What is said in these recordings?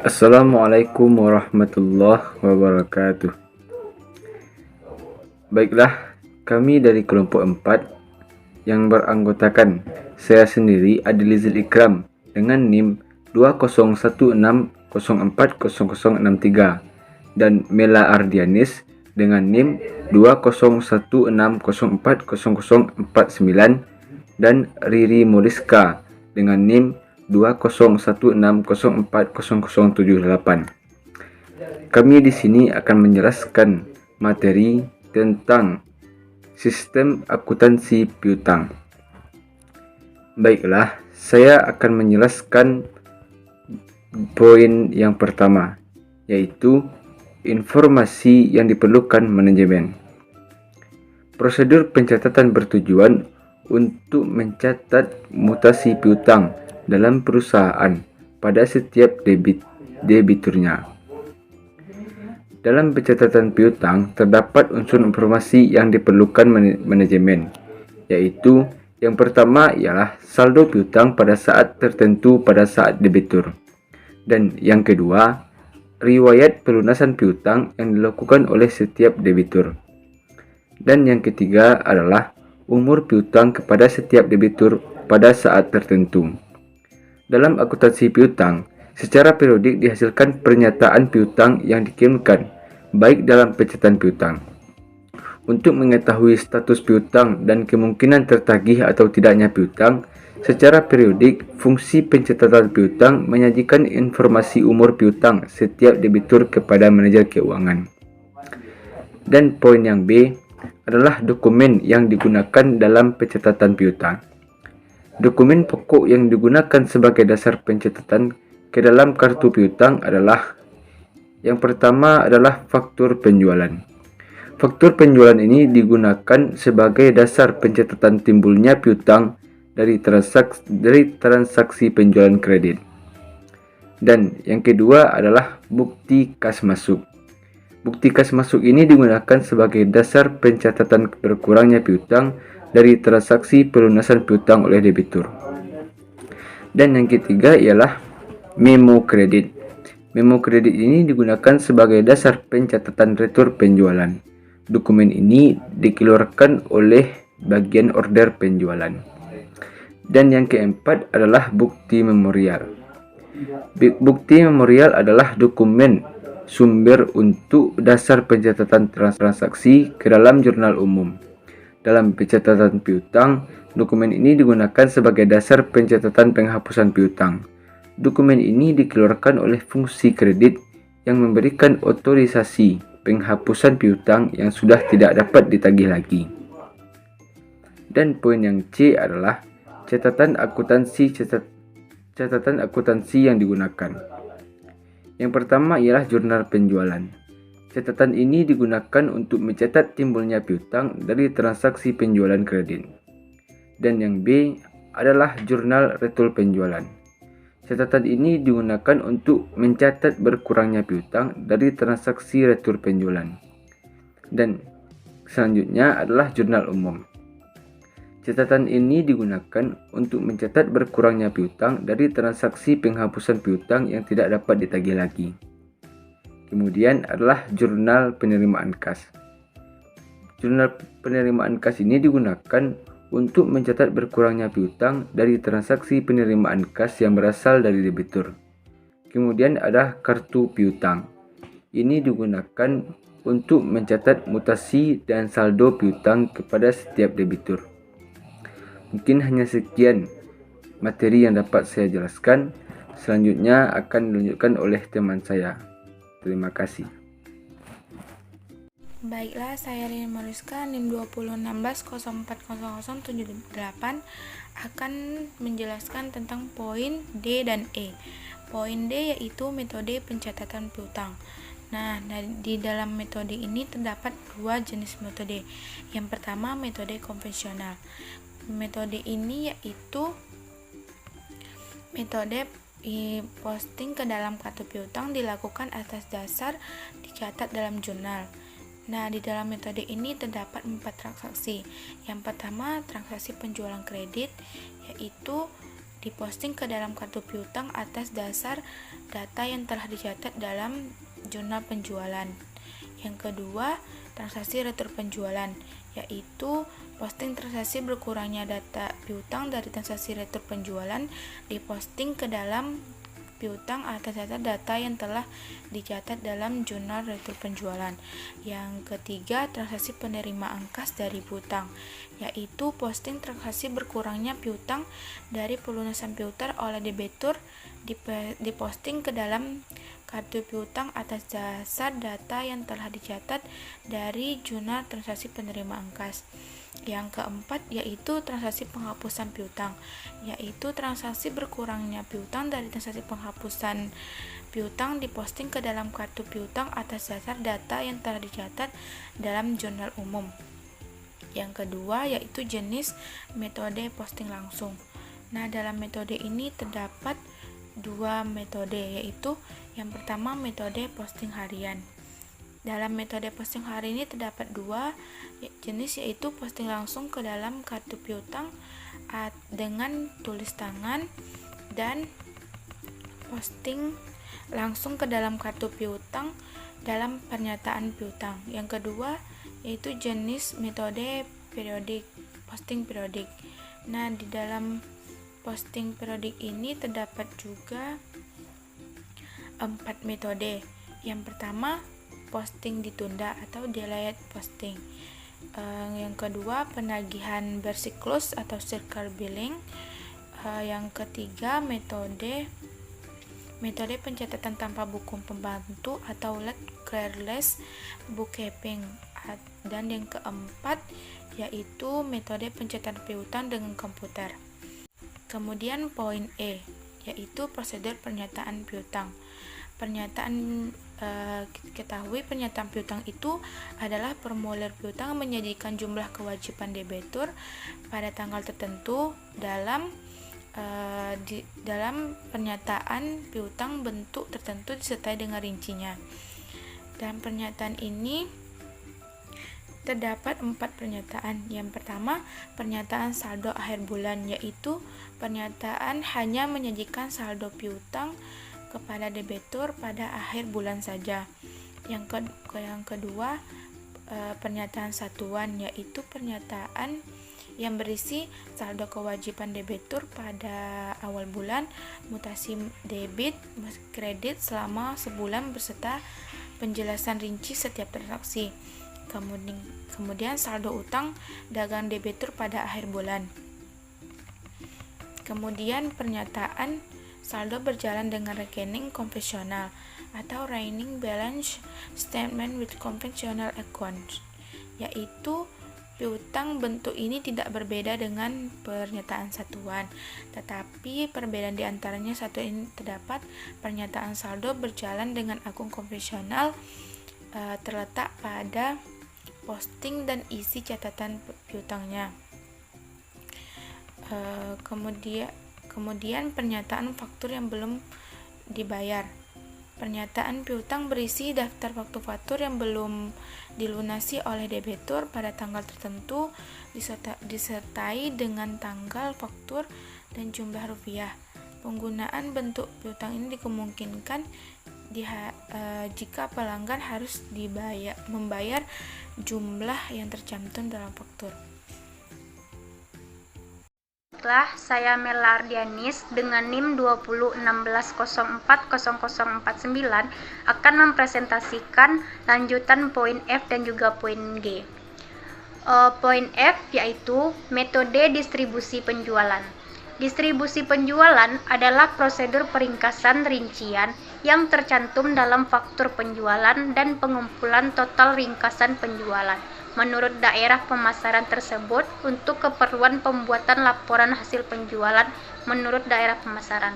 Assalamualaikum warahmatullahi wabarakatuh. Baiklah, kami dari kelompok 4 yang beranggotakan saya sendiri Adilizil Ikram dengan NIM 2016040063 dan Mela Ardianis dengan NIM 2016040049 dan Riri Moliska dengan NIM 2016040078. Kami di sini akan menjelaskan materi tentang sistem akuntansi piutang. Baiklah, saya akan menjelaskan poin yang pertama, yaitu informasi yang diperlukan manajemen. Prosedur pencatatan bertujuan untuk mencatat mutasi piutang dalam perusahaan pada setiap debiturnya. Dalam pencatatan piutang terdapat unsur informasi yang diperlukan manajemen, yaitu yang pertama ialah saldo piutang pada saat tertentu pada saat debitur, dan yang kedua riwayat pelunasan piutang yang dilakukan oleh setiap debitur, dan yang ketiga adalah umur piutang kepada setiap debitur pada saat tertentu. Dalam akuntansi piutang, secara periodik dihasilkan pernyataan piutang yang dikirimkan, baik dalam pencatatan piutang. Untuk mengetahui status piutang dan kemungkinan tertagih atau tidaknya piutang, secara periodik fungsi pencatatan piutang menyajikan informasi umur piutang setiap debitur kepada manajer keuangan. Dan poin yang B adalah dokumen yang digunakan dalam pencatatan piutang. Dokumen pokok yang digunakan sebagai dasar pencatatan ke dalam kartu piutang adalah yang pertama adalah faktur penjualan. Faktur penjualan ini digunakan sebagai dasar pencatatan timbulnya piutang dari transaksi penjualan kredit. Dan yang kedua adalah bukti kas masuk. Bukti kas masuk ini digunakan sebagai dasar pencatatan berkurangnya piutang dari transaksi pelunasan piutang oleh debitur. Dan yang ketiga ialah memo kredit. Memo kredit ini digunakan sebagai dasar pencatatan retur penjualan. Dokumen ini dikeluarkan oleh bagian order penjualan. Dan yang keempat adalah bukti memorial. Bukti memorial adalah dokumen sumber untuk dasar pencatatan transaksi ke dalam jurnal umum. Dalam pencatatan piutang, dokumen ini digunakan sebagai dasar pencatatan penghapusan piutang. Dokumen ini dikeluarkan oleh fungsi kredit yang memberikan otorisasi penghapusan piutang yang sudah tidak dapat ditagih lagi. Dan poin yang C adalah catatan akuntansi yang digunakan. Yang pertama ialah jurnal penjualan. Catatan ini digunakan untuk mencatat timbulnya piutang dari transaksi penjualan kredit. Dan yang B adalah jurnal retur penjualan. Catatan ini digunakan untuk mencatat berkurangnya piutang dari transaksi retur penjualan. Dan selanjutnya adalah jurnal umum. Catatan ini digunakan untuk mencatat berkurangnya piutang dari transaksi penghapusan piutang yang tidak dapat ditagih lagi. Kemudian adalah jurnal penerimaan kas. Jurnal penerimaan kas ini digunakan untuk mencatat berkurangnya piutang dari transaksi penerimaan kas yang berasal dari debitur. Kemudian ada kartu piutang. Ini digunakan untuk mencatat mutasi dan saldo piutang kepada setiap debitur. Mungkin hanya sekian materi yang dapat saya jelaskan. Selanjutnya akan dilanjutkan oleh teman saya. Terima kasih. Baiklah, saya Riri Moliska, NIM 2016040078 akan menjelaskan tentang poin D dan E. Poin D yaitu metode pencatatan piutang. Nah, di dalam metode ini terdapat dua jenis metode. Yang pertama, metode konvensional. Metode ini yaitu metode posting ke dalam kartu piutang dilakukan atas dasar dicatat dalam jurnal. Nah, di dalam metode ini terdapat 4 transaksi. Yang pertama, transaksi penjualan kredit, yaitu diposting ke dalam kartu piutang atas dasar data yang telah dicatat dalam jurnal penjualan. Yang kedua, transaksi retur penjualan, yaitu posting transaksi berkurangnya data piutang dari transaksi retur penjualan diposting ke dalam piutang atas data yang telah dicatat dalam jurnal retur penjualan. Yang ketiga, transaksi penerimaan kas dari piutang, yaitu posting transaksi berkurangnya piutang dari pelunasan piutang oleh debitur diposting ke dalam kartu piutang atas dasar data yang telah dicatat dari jurnal transaksi penerimaan kas. Yang keempat, yaitu transaksi penghapusan piutang, yaitu transaksi berkurangnya piutang dari transaksi penghapusan piutang diposting ke dalam kartu piutang atas dasar data yang telah dicatat dalam jurnal umum. Yang kedua, yaitu jenis metode posting langsung. Nah, dalam metode ini terdapat dua metode, yaitu yang pertama metode posting harian. Dalam metode posting hari ini terdapat dua jenis, yaitu posting langsung ke dalam kartu piutang dengan tulis tangan dan posting langsung ke dalam kartu piutang dalam pernyataan piutang. Yang kedua yaitu jenis metode periodik, posting periodik. Nah, di dalam posting periodik ini terdapat juga 4 metode. Yang pertama, posting ditunda atau delayed posting. Yang kedua, penagihan bersiklus atau circle billing. Yang ketiga, metode pencatatan tanpa buku pembantu atau careless bookkeeping. Dan yang keempat yaitu metode pencatatan piutang dengan komputer. Kemudian poin E, yaitu prosedur pernyataan piutang. Ketahui pernyataan piutang itu adalah formulir piutang menyajikan jumlah kewajiban debitur pada tanggal tertentu dalam pernyataan piutang bentuk tertentu disertai dengan rincinya. Dalam pernyataan ini terdapat 4 pernyataan. Yang pertama, pernyataan saldo akhir bulan, yaitu pernyataan hanya menyajikan saldo piutang kepada debitur pada akhir bulan saja. Yang kedua, pernyataan satuan, yaitu pernyataan yang berisi saldo kewajiban debitur pada awal bulan, mutasi debit kredit selama sebulan beserta penjelasan rinci setiap transaksi. Kemudian saldo utang dagang debitur pada akhir bulan. Kemudian pernyataan saldo berjalan dengan rekening konvensional atau running balance statement with conventional accounts, yaitu piutang bentuk ini tidak berbeda dengan pernyataan satuan, tetapi perbedaan di antaranya satu ini terdapat pernyataan saldo berjalan dengan akun konvensional terletak pada posting dan isi catatan piutangnya. Kemudian pernyataan faktur yang belum dibayar. Pernyataan piutang berisi daftar faktur-faktur yang belum dilunasi oleh debitur pada tanggal tertentu disertai dengan tanggal faktur dan jumlah rupiah. Penggunaan bentuk piutang ini dimungkinkan jika pelanggan harus membayar jumlah yang tercantum dalam faktur. Saya Mela Ardianis dengan NIM 2016040049 akan mempresentasikan lanjutan poin F dan juga poin G. Poin F yaitu metode distribusi penjualan. Distribusi penjualan adalah prosedur peringkasan rincian yang tercantum dalam faktur penjualan dan pengumpulan total ringkasan penjualan menurut daerah pemasaran tersebut untuk keperluan pembuatan laporan hasil penjualan menurut daerah pemasaran.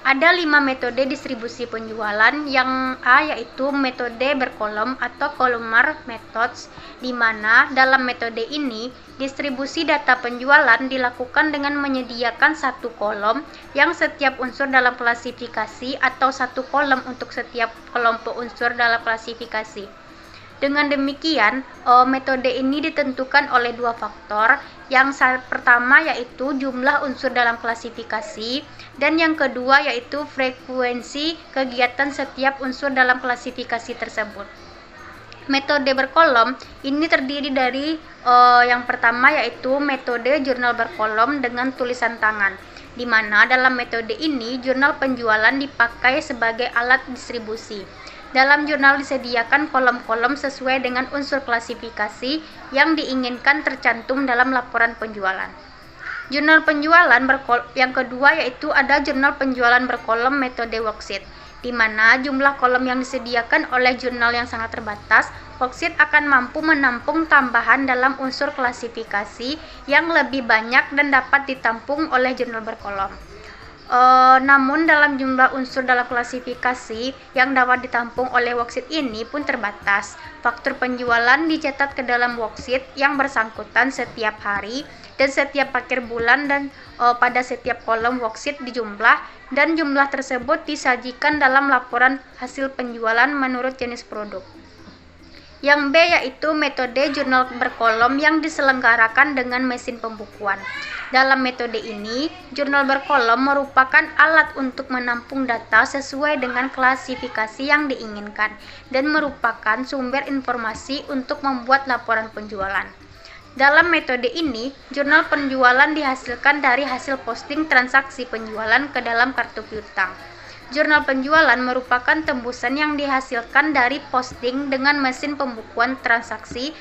Ada 5 metode distribusi penjualan. Yang A yaitu metode berkolom atau columnar methods, di mana dalam metode ini distribusi data penjualan dilakukan dengan menyediakan satu kolom yang setiap unsur dalam klasifikasi atau satu kolom untuk setiap kelompok unsur dalam klasifikasi. Dengan demikian, metode ini ditentukan oleh dua faktor. Yang pertama yaitu jumlah unsur dalam klasifikasi, dan yang kedua yaitu frekuensi kegiatan setiap unsur dalam klasifikasi tersebut. Metode berkolom ini terdiri dari yang pertama yaitu metode jurnal berkolom dengan tulisan tangan, di mana dalam metode ini jurnal penjualan dipakai sebagai alat distribusi. Dalam jurnal disediakan kolom-kolom sesuai dengan unsur klasifikasi yang diinginkan tercantum dalam laporan penjualan. Jurnal penjualan yang kedua yaitu ada jurnal penjualan berkolom metode worksheet, di mana jumlah kolom yang disediakan oleh jurnal yang sangat terbatas. Worksheet akan mampu menampung tambahan dalam unsur klasifikasi yang lebih banyak dan dapat ditampung oleh jurnal berkolom. Namun dalam jumlah unsur dalam klasifikasi yang dapat ditampung oleh worksheet ini pun terbatas. Faktur penjualan dicatat ke dalam worksheet yang bersangkutan setiap hari dan setiap akhir bulan, dan pada setiap kolom worksheet dijumlah, dan jumlah tersebut disajikan dalam laporan hasil penjualan menurut jenis produk. Yang B yaitu metode jurnal berkolom yang diselenggarakan dengan mesin pembukuan. Dalam metode ini, jurnal berkolom merupakan alat untuk menampung data sesuai dengan klasifikasi yang diinginkan dan merupakan sumber informasi untuk membuat laporan penjualan. Dalam metode ini, jurnal penjualan dihasilkan dari hasil posting transaksi penjualan ke dalam kartu piutang. Jurnal penjualan merupakan tembusan yang dihasilkan dari posting dengan mesin pembukuan transaksi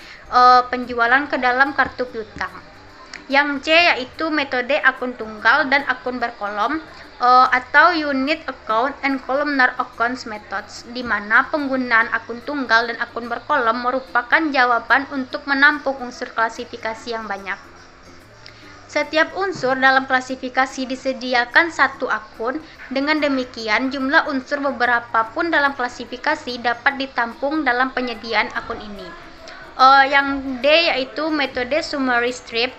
penjualan ke dalam kartu piutang. Yang C yaitu metode akun tunggal dan akun berkolom atau unit account and columnar accounts methods, di mana penggunaan akun tunggal dan akun berkolom merupakan jawaban untuk menampung unsur klasifikasi yang banyak. Setiap unsur dalam klasifikasi disediakan satu akun. Dengan demikian, jumlah unsur beberapa pun dalam klasifikasi dapat ditampung dalam penyediaan akun ini. Yang D yaitu metode summary strip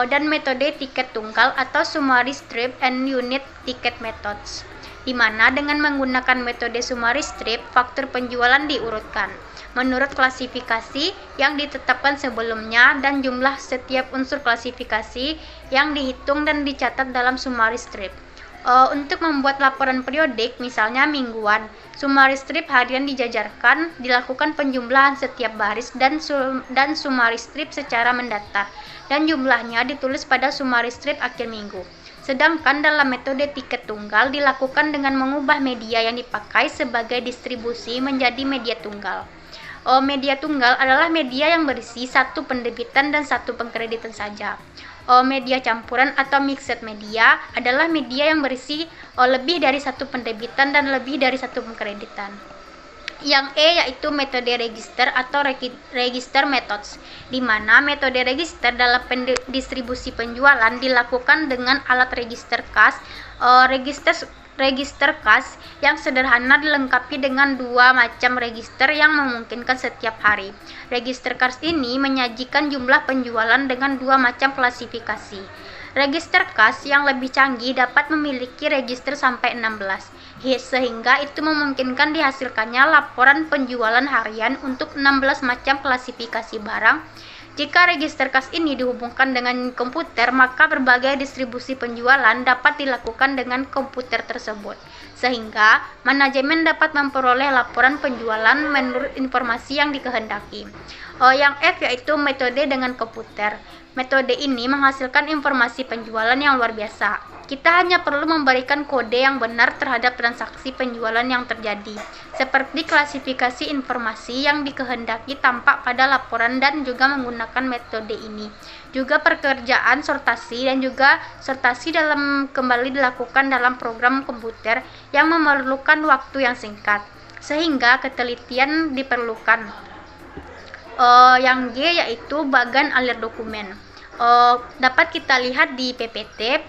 dan metode tiket tunggal atau summary strip and unit ticket methods, di mana dengan menggunakan metode summary strip, faktur penjualan diurutkan menurut klasifikasi yang ditetapkan sebelumnya dan jumlah setiap unsur klasifikasi yang dihitung dan dicatat dalam summary strip. Untuk membuat laporan periodik, misalnya mingguan, summary strip harian dijajarkan, dilakukan penjumlahan setiap baris dan summary strip secara mendatar, dan jumlahnya ditulis pada summary strip akhir minggu. Sedangkan dalam metode tiket tunggal dilakukan dengan mengubah media yang dipakai sebagai distribusi menjadi media tunggal. Media tunggal adalah media yang berisi satu penerbitan dan satu pengkreditan saja. Media campuran atau mixed media adalah media yang berisi lebih dari satu penerbitan dan lebih dari satu pengkreditan. Yang E yaitu metode register atau register methods, di mana metode register dalam distribusi penjualan dilakukan dengan alat register kas. Register kas yang sederhana dilengkapi dengan dua macam register yang memungkinkan setiap hari. Register kas ini menyajikan jumlah penjualan dengan dua macam klasifikasi. Register kas yang lebih canggih dapat memiliki register sampai 16, sehingga itu memungkinkan dihasilkannya laporan penjualan harian untuk 16 macam klasifikasi barang. Jika register kas ini dihubungkan dengan komputer, maka berbagai distribusi penjualan dapat dilakukan dengan komputer tersebut, sehingga manajemen dapat memperoleh laporan penjualan menurut informasi yang dikehendaki. Yang F yaitu metode dengan komputer. Metode ini menghasilkan informasi penjualan yang luar biasa. Kita hanya perlu memberikan kode yang benar terhadap transaksi penjualan yang terjadi, seperti klasifikasi informasi yang dikehendaki tampak pada laporan dan juga menggunakan metode ini. Juga pekerjaan sortasi dan juga sortasi kembali dilakukan dalam program komputer yang memerlukan waktu yang singkat, sehingga ketelitian diperlukan. Yang G yaitu bagan alir dokumen. Dapat kita lihat di PPT,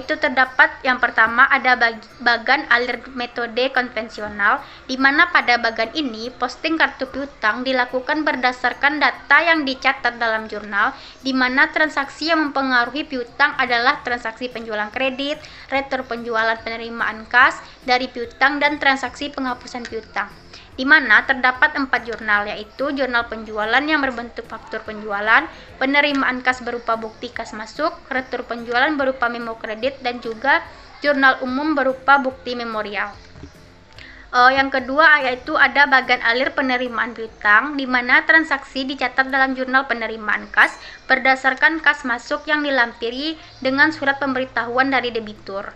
itu terdapat yang pertama ada bagan alir metode konvensional, di mana pada bagan ini posting kartu piutang dilakukan berdasarkan data yang dicatat dalam jurnal, di mana transaksi yang mempengaruhi piutang adalah transaksi penjualan kredit, retur penjualan penerimaan kas dari piutang, dan transaksi penghapusan piutang. di mana terdapat 4 jurnal, yaitu jurnal penjualan yang berbentuk faktur penjualan, penerimaan kas berupa bukti kas masuk, retur penjualan berupa memo kredit, dan juga jurnal umum berupa bukti memorial. Yang kedua yaitu ada bagan alir penerimaan piutang, di mana transaksi dicatat dalam jurnal penerimaan kas berdasarkan kas masuk yang dilampiri dengan surat pemberitahuan dari debitur.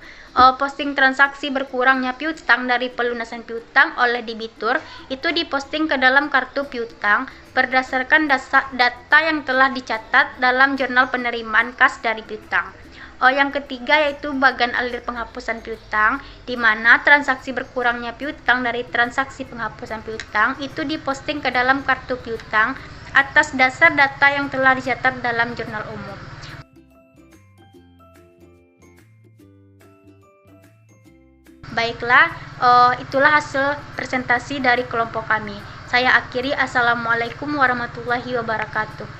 Posting transaksi berkurangnya piutang dari pelunasan piutang oleh debitur itu diposting ke dalam kartu piutang berdasarkan data yang telah dicatat dalam jurnal penerimaan kas dari piutang. Yang ketiga yaitu bagan alir penghapusan piutang, di mana transaksi berkurangnya piutang dari transaksi penghapusan piutang itu diposting ke dalam kartu piutang atas dasar data yang telah dicatat dalam jurnal umum. Baiklah, itulah hasil presentasi dari kelompok kami. Saya akhiri. Assalamualaikum warahmatullahi wabarakatuh.